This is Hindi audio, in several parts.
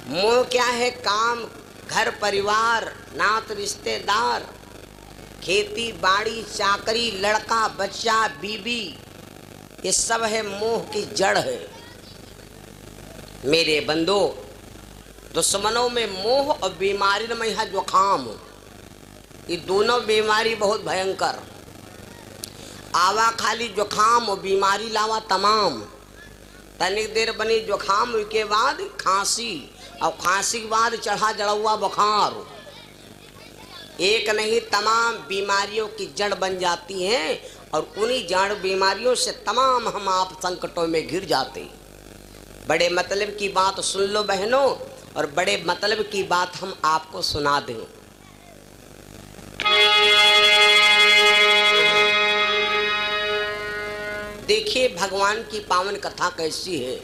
मोह क्या है? काम, घर परिवार, नात रिश्तेदार, खेती बाड़ी, चाकरी, लड़का बच्चा, बीबी, ये सब है मोह की जड़ है। मेरे बंदो, दुश्मनों में मोह और बीमारी में है जुखाम। ये दोनों बीमारी बहुत भयंकर। आवा खाली जुखाम और बीमारी लावा तमाम। तनिक देर बनी जुखाम के बाद खांसी और खांसी के बाद चढ़ा जड़ा बुखार। एक नहीं तमाम बीमारियों की जड़ बन जाती हैं और उन्हीं जड़ बीमारियों से तमाम हम आप संकटों में घिर जाते। बड़े मतलब की बात सुन लो बहनों, और बड़े मतलब की बात हम आपको सुना दें। देखिए भगवान की पावन कथा कैसी है।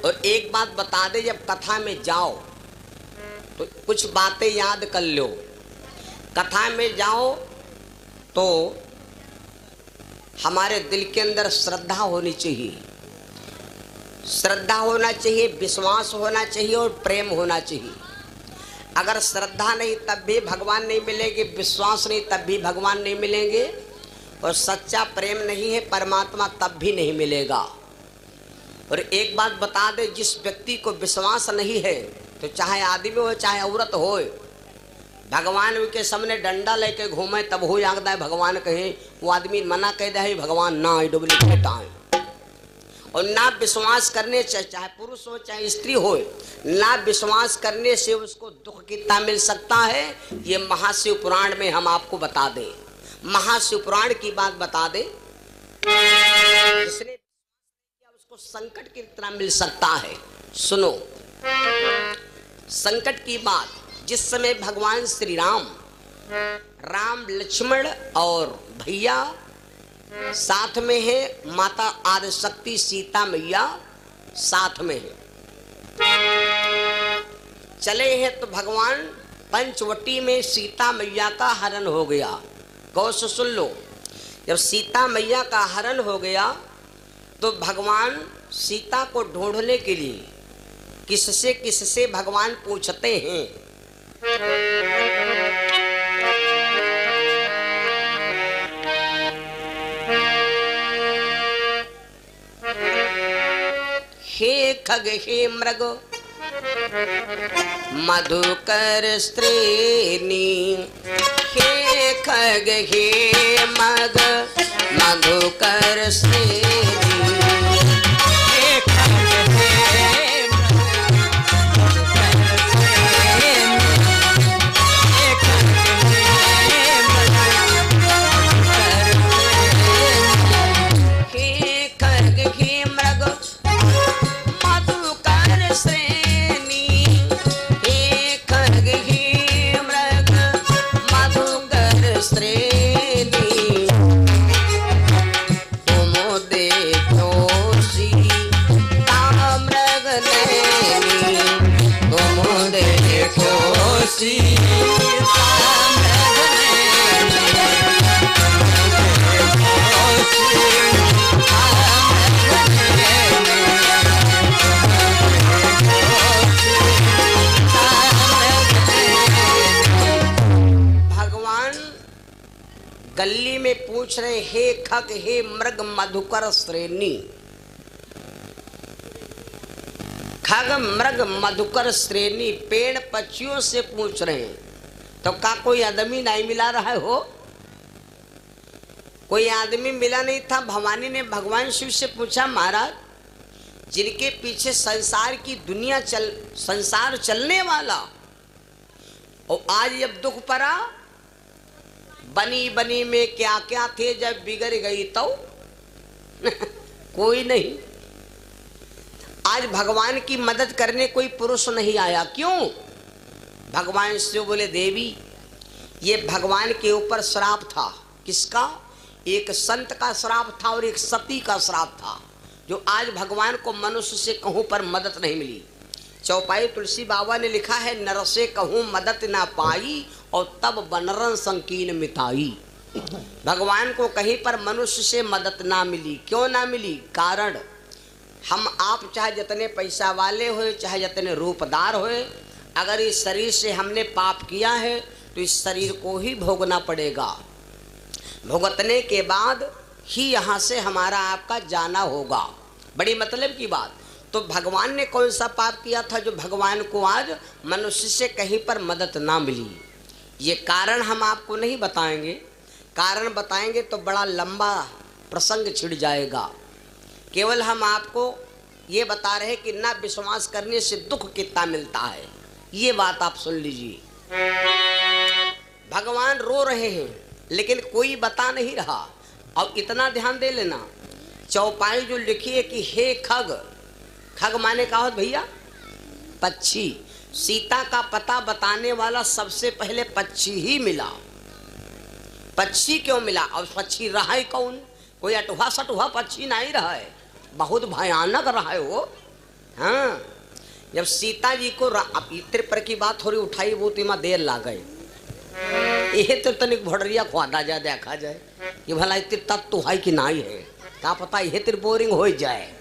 और एक बात बता दे, जब कथा में जाओ तो कुछ बातें याद कर लो। कथा में जाओ तो हमारे दिल के अंदर श्रद्धा होनी चाहिए। श्रद्धा होना चाहिए, विश्वास होना चाहिए और प्रेम होना चाहिए। अगर श्रद्धा नहीं तब भी भगवान नहीं मिलेंगे, विश्वास नहीं तब भी भगवान नहीं मिलेंगे, और सच्चा प्रेम नहीं है परमात्मा तब भी नहीं मिलेगा। और एक बात बता दे, जिस व्यक्ति को विश्वास नहीं है तो चाहे आदमी हो चाहे औरत हो, भगवान के सामने डंडा लेके घूमे तब हो जाता है भगवान कहे, वो आदमी मना कह दे भगवान ना डुप्लीकेट आए। और ना विश्वास करने से, चाहे पुरुष हो चाहे स्त्री हो, ना विश्वास करने से उसको दुख कितना मिल सकता है, ये महाशिव पुराण में हम आपको बता दें। महाशिव पुराण की बात बता दें, जिसने उसको संकट कितना मिल सकता है। सुनो संकट की बात। जिस समय भगवान श्री राम, राम लक्ष्मण और भैया साथ में है, माता आदिशक्ति सीता मैया साथ में है, चले हैं तो भगवान पंचवटी में सीता मैया का हरण हो गया। गौर से सुन लो, जब सीता मैया का हरण हो गया तो भगवान सीता को ढूंढने के लिए किससे भगवान पूछते हैं। हे खग हे मृग मधुकर श्रेणी, हे खग हे मृग मधुकर श्रेणी, हे खग हे मधुकर श्रेणी, हे खग हे मधुकर श्रेणी, हे खग हे मृग मधुकर श्रेणी, हे खग हे मृग मधुकर श्रेणी, तुम देखो सीता मृग नैनी, तुम देखो सीता मृग नैनी, गली में पूछ रहे हे खग हे मृग मधुकर श्रेणी। खग मृग मधुकर श्रेणी पेड़ पक्षियों से पूछ रहे हैं, तो का कोई आदमी नहीं मिला रहा हो? कोई आदमी मिला नहीं था। भवानी ने भगवान शिव से पूछा, महाराज जिनके पीछे संसार की दुनिया संसार चलने वाला, और आज जब दुख पड़ा, बनी बनी में क्या क्या थे जब बिगड़ गई तो कोई नहीं। आज भगवान की मदद करने कोई पुरुष नहीं आया। क्यों? भगवान शिव बोले, देवी ये भगवान के ऊपर श्राप था। किसका? एक संत का श्राप था और एक सती का श्राप था, जो आज भगवान को मनुष्य से कहूं पर मदद नहीं मिली। चौपाई तुलसी बाबा ने लिखा है, नर से कहूं मदद ना पाई और तब बनरन संकीन मिताई। भगवान को कहीं पर मनुष्य से मदद ना मिली। क्यों ना मिली? कारण हम आप चाहे जितने पैसा वाले होए, चाहे जितने रूपदार होए, अगर इस शरीर से हमने पाप किया है तो इस शरीर को ही भोगना पड़ेगा। भुगतने के बाद ही यहाँ से हमारा आपका जाना होगा। बड़ी मतलब की बात। तो भगवान ने कौन सा पाप किया था जो भगवान को आज मनुष्य से कहीं पर मदद ना मिली? ये कारण हम आपको नहीं बताएंगे। कारण बताएंगे तो बड़ा लंबा प्रसंग छिड़ जाएगा। केवल हम आपको ये बता रहे कि ना विश्वास करने से दुख कितना मिलता है, ये बात आप सुन लीजिए। भगवान रो रहे हैं लेकिन कोई बता नहीं रहा। अब इतना ध्यान दे लेना, चौपाई जो लिखी है कि हे खग, खग माने का हो भैया? पक्षी। सीता का पता बताने वाला सबसे पहले पक्षी ही मिला। पक्षी क्यों मिला? और पक्षी रहा ही कौन? कोई अटुहा सटुहा पक्षी नहीं रहा है, बहुत भयानक रहा है वो। हाँ, जब सीता जी को अब इतने पर की बात थोड़ी उठाई वो तो इमा देर ला गए। ये तो तनिक भड़रिया ख्वादा जाए, देखा जाए कि भला इतने तत्व तो है कि नहीं है, क्या पता ये तेरे बोरिंग हो जाए।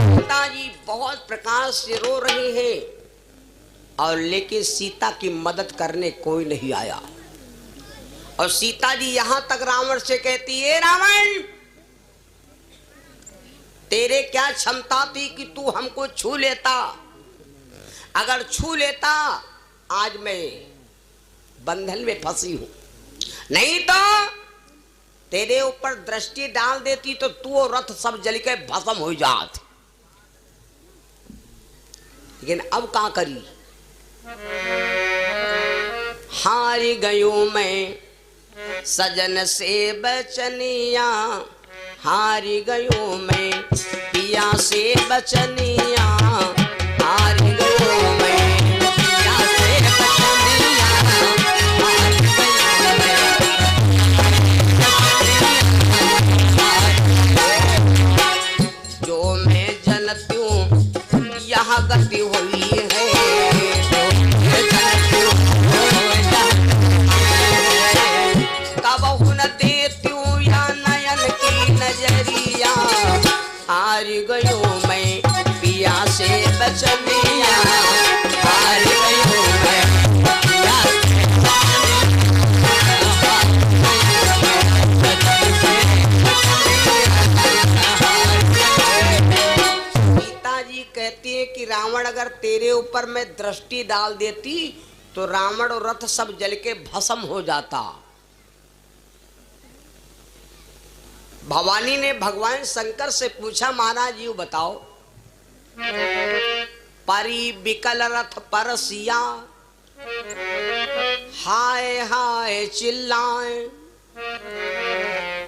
सीता जी बहुत प्रकार से रो रही हैं और लेकिन सीता की मदद करने कोई नहीं आया। और सीता जी यहां तक रावण से कहती है, रावण तेरे क्या क्षमता थी कि तू हमको छू लेता? अगर छू लेता आज मैं बंधन में फंसी हूं, नहीं तो तेरे ऊपर दृष्टि डाल देती तो तू और रथ सब जल के भस्म हो जात। लेकिन अब क्या करी? हार गयो मैं सजन से बचनिया, हार गयो मैं पिया से बचनिया, हार गयो मैं पिया से बचनिया, हार गयो मैं। जो मैं जनती हूँ यह गति हुई है, हार गयो मैं पिया से बचनिया, हार गयो मैं पिया से सीता जी कहती है कि रावण अगर तेरे ऊपर मैं दृष्टि डाल देती तो रावण और रथ सब जल के भस्म हो जाता। भवानी ने भगवान शंकर से पूछा, महाराज जी बताओ, परी बिकल रथ परसिया, हाय हाय चिल्लाए,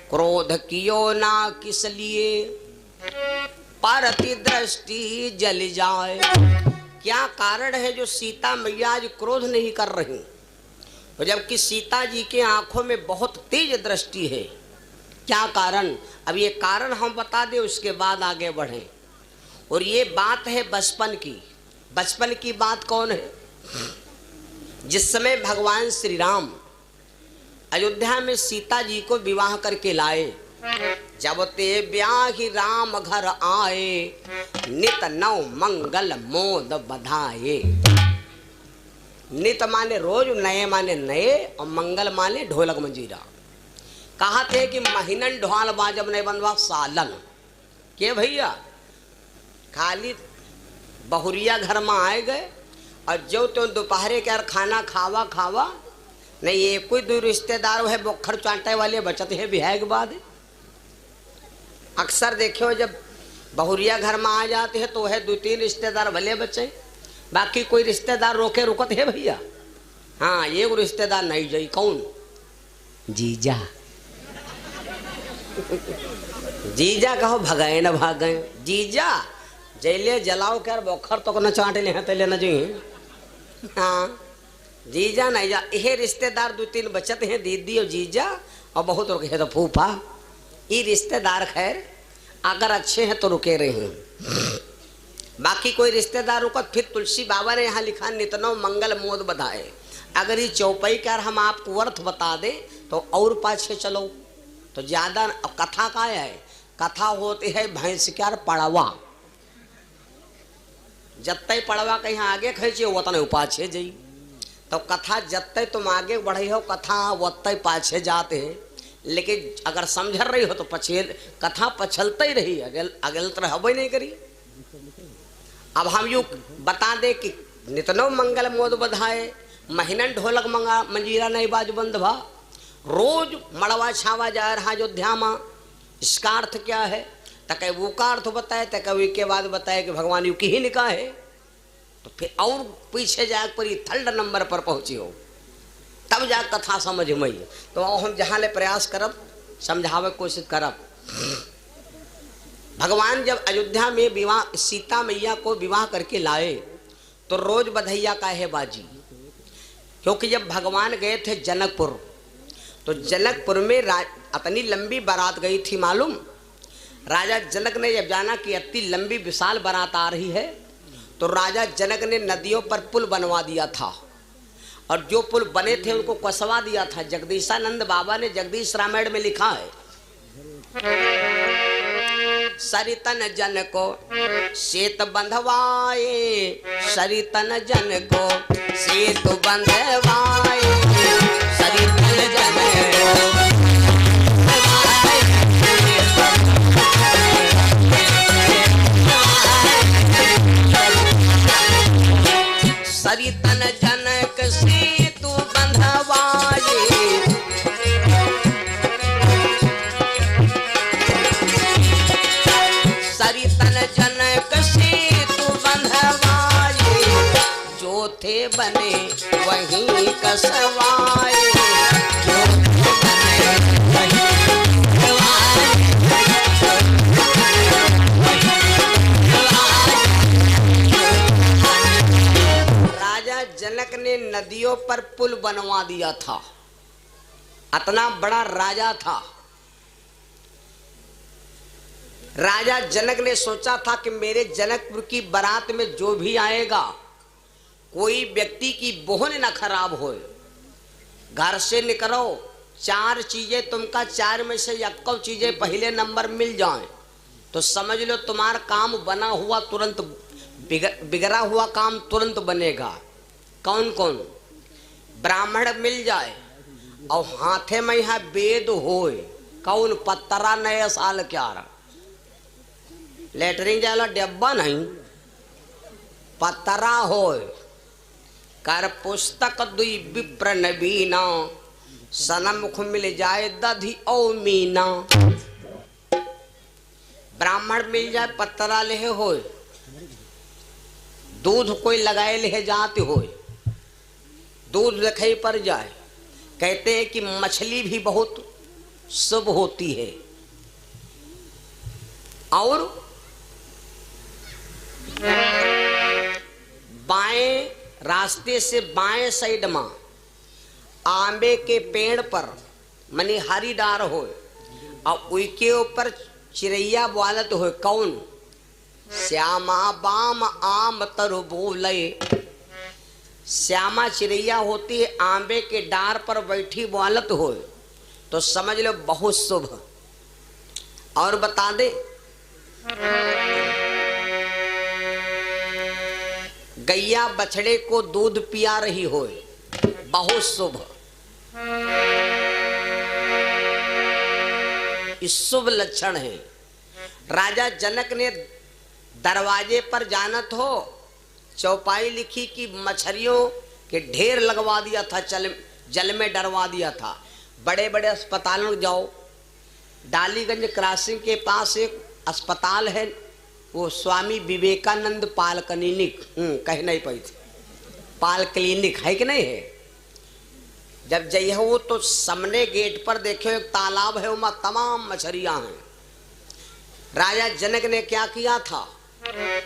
क्रोध कियो ना किस लिए, परति दृष्टि जल जाए। क्या कारण है जो सीता मैया आज क्रोध नहीं कर रही? जबकि सीता जी के आंखों में बहुत तेज दृष्टि है। क्या कारण? अब ये कारण हम बता दें, उसके बाद आगे बढ़ें। और ये बात है बचपन की। बचपन की बात कौन है? जिस समय भगवान श्री राम अयोध्या में सीता जी को विवाह करके लाए, जब ते ब्याहि राम घर आए, नित नव मंगल मोद बधाए। नित माने रोज, नए माने नए, और मंगल माने ढोलक मंजीरा। कहा थे कि महीनन ढोल बाजब नहीं बनवा सालन के भैया, खाली बहुरिया घर में आए गए और जो तो दोपहरे के खाना खावा खावा नहीं। ये कोई दो रिश्तेदार है बोखर चांटे वाले बचत है बिहार के बाद। अक्सर देखियो जब बहुरिया घर में आ जाते हैं तो है दो तीन रिश्तेदार भले बचे, बाकी कोई रिश्तेदार रोके रुकत है भैया। हाँ, ये रिश्तेदार नहीं जाई। कौन? जीजा। जीजा कहो भगाए न भागे। जीजा जैले जलाओ कर बोखर तो न चाटे ले तले न जी। हाँ, जीजा नहीं जा। ये रिश्तेदार दो तीन बचत हैं, दीदी और जीजा, और बहुत रुके हैं तो फूफा। ये रिश्तेदार खैर अगर अच्छे हैं तो रुके रहे हैं, बाकी कोई रिश्तेदार रुकत। फिर तुलसी बाबा ने यहाँ लिखा, नितनो मंगल मोद बधाए। अगर ये चौपाई कर हम आपको अर्थ बता दे तो और पाछे चलो तो ज्यादा। कथा का है, कथा होती है भैंस क्या पड़वा, जत्ते पड़वा कहीं आगे खींचे उतने पाछे जाई। तो कथा जत्ते तुम आगे बढ़े हो कथा वत्ते पाछे जाते हैं, लेकिन अगर समझ रही हो तो पछे कथा पछलते ही रही, अगल तरह हब नहीं करी। अब हम यू बता दे कि नितनो मंगल मोद बधाए, महीनन ढोलक मंगा मंजीरा नहीं बाज बंद भा, रोज मड़वा छावा जा रहा अयोध्या में, इसका अर्थ क्या है? तक वो का अर्थ बताए, तक के बाद बताए कि भगवान यू की ही निकाह है। तो फिर और पीछे जाकर पर थर्ड नंबर पर पहुंची हो तब जा कथा समझ में। तो हम जहाँ ले प्रयास करब समझावे कोशिश करब। भगवान जब अयोध्या में विवाह सीता मैया को विवाह करके लाए तो रोज बधैया का है बाजी, क्योंकि जब भगवान गए थे जनकपुर तो जनकपुर में इतनी लंबी बारात गई थी मालूम। राजा जनक ने जब जाना कि इतनी लंबी विशाल बारात आ रही है तो राजा जनक ने नदियों पर पुल बनवा दिया था, और जो पुल बने थे उनको कसवा दिया था। जगदीशानंद बाबा ने जगदीश रामायण में लिखा है, सरितन जन को सेत बंधवाए, सरितन जन को सेत बंधवाए, सरितन जन को सरितन जनक सेतु बंधवाए, सरितन जनक सेतु बंधवाए, जो थे बने वहीं कसवाए, जो थे बने वहीं जनक ने नदियों पर पुल बनवा दिया था। इतना बड़ा राजा था। राजा जनक ने सोचा था कि मेरे जनकपुर की बारात में जो भी आएगा कोई व्यक्ति की बोहन ना खराब हो। घर से निकलो, चार चीजें तुमका चार में से एक चीजें पहले नंबर मिल जाएं तो समझ लो तुम्हारा काम बना हुआ तुरंत, बिगड़ा हुआ काम तुरंत बनेगा। कौन कौन? ब्राह्मण मिल जाए और हाथे में यहाँ वेद होए, कौन पत्तरा नया साल क्या रहा, लेटरिंग जाला डब्बा नहीं, पत्तरा होए, कर पुस्तक दुई विप्र नबीना, सनमुख मिल जाए दधि ओ मीना। ब्राह्मण मिल जाए पत्तरा लेहे होए, दूध कोई लगाए लेहे जाते होए, दूध दिखाई पड़ जाए। कहते हैं कि मछली भी बहुत शुभ होती है। और बाएं रास्ते से बाएं साइड में आंबे के पेड़ पर मनी हरी डार हो और उसके ऊपर चिड़ैया बोलत हो, कौन? श्यामा बाम आम तरु बोले। श्यामा चिड़ैया होती है, आंबे के डार पर बैठी बोलत हो तो समझ लो बहुत शुभ। और बता दे गैया बछड़े को दूध पिया रही हो, बहुत शुभ। इस शुभ लक्षण है। राजा जनक ने दरवाजे पर जानत हो चौपाई लिखी कि मछलियों के ढेर लगवा दिया था, जल में डरवा दिया था। बड़े बड़े अस्पतालों में जाओ, डालीगंज क्रॉसिंग के पास एक अस्पताल है, वो स्वामी विवेकानंद पाल क्लिनिक, कह नहीं पाई थी, पाल क्लिनिक है कि नहीं है। जब जइए वो तो सामने गेट पर देखो एक तालाब है, वहाँ तमाम मछलियां हैं। राजा जनक ने क्या किया था,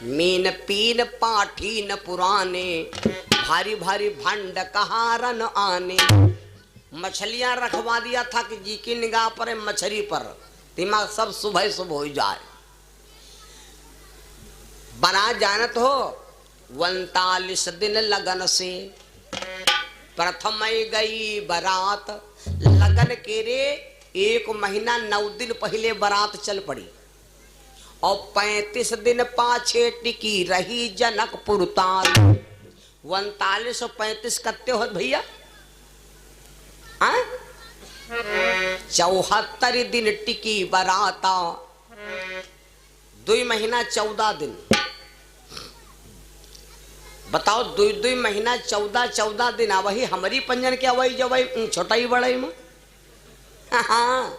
मीन पीन पाठी न पुराने, भारी भारी भंड कहारन आने। मछलियां रखवा दिया था कि जी की निगाह पर मछली पर दिमाग सब सुबह सुबह हो जाए। बना जानत हो 39 दिन लगन से प्रथम गई बारात, लगन के रे 1 महीना 9 दिन पहले बारात चल पड़ी और 35 दिन पाछे टिकी रही जनकपुर ताल। 39 और 35 कत्ते होत भैया? 74 दिन टिकी बाराता, 2 महीना 14 दिन। बताओ 2 महीना 14 दिन आ वही हमारी पंजन के वही जब वही छोटाई बड़ाई में। हाँ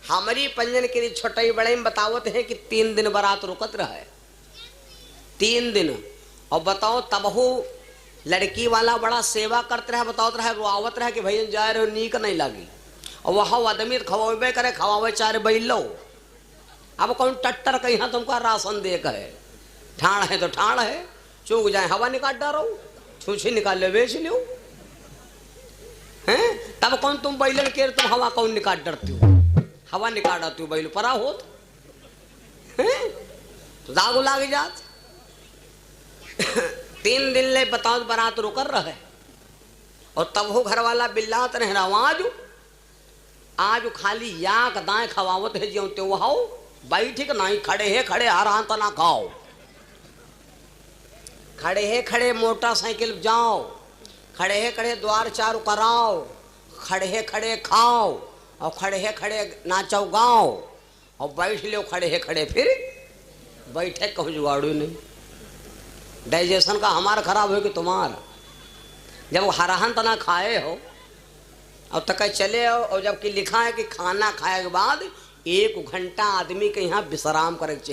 हमारी पंजन के छोटाई बड़ाई में बतावत है कि 3 दिन बारात रुकत रहे, 3 दिन। और बताओ तब हो लड़की वाला बड़ा सेवा करते रहे, बतावत रहे, रुआवत रहे कि भैया जा रहे हो नीक नहीं लगी। और वह आदमी खवाबे करे, खवावे 4 बैलो। अब कौन टट्टर कहीं तुमका राशन दे करे, ठाण है तो ठाण है, चूक जाए हवा निकाल डारो, छूछी निकाल ले बेच लो हैं। तब कौन तुम बैलन के तुम हवा कौन निकाल डरती हो, हवा निकाल डालती हो बैल परा होत हैं तो दाग लाग जात। 3 दिन ले बताओ बारात रुकर रहे और तब हो घर वाला बिल्लात रहे आज खाली याक दाएं खवावत है ज्यों त्यो हाओ बैठिक नहीं, खड़े है खड़े आराम तना खाओ, खड़े है खड़े मोटरसाइकिल जाओ, खड़े है खड़े द्वार चारू कराओ, खड़े है खड़े खाओ और खड़े है खड़े नाचो गाओ और बैठ लो खड़े है खड़े। फिर बैठे कहूँ जुगाड़ू नहीं, डाइजेशन का हमारा खराब हो कि तुम्हारा। जब हराहन तना खाए हो और तक चले हो, और जबकि लिखा है कि खाना खाए के बाद 1 घंटा आदमी के यहाँ विश्राम करे चाहिए।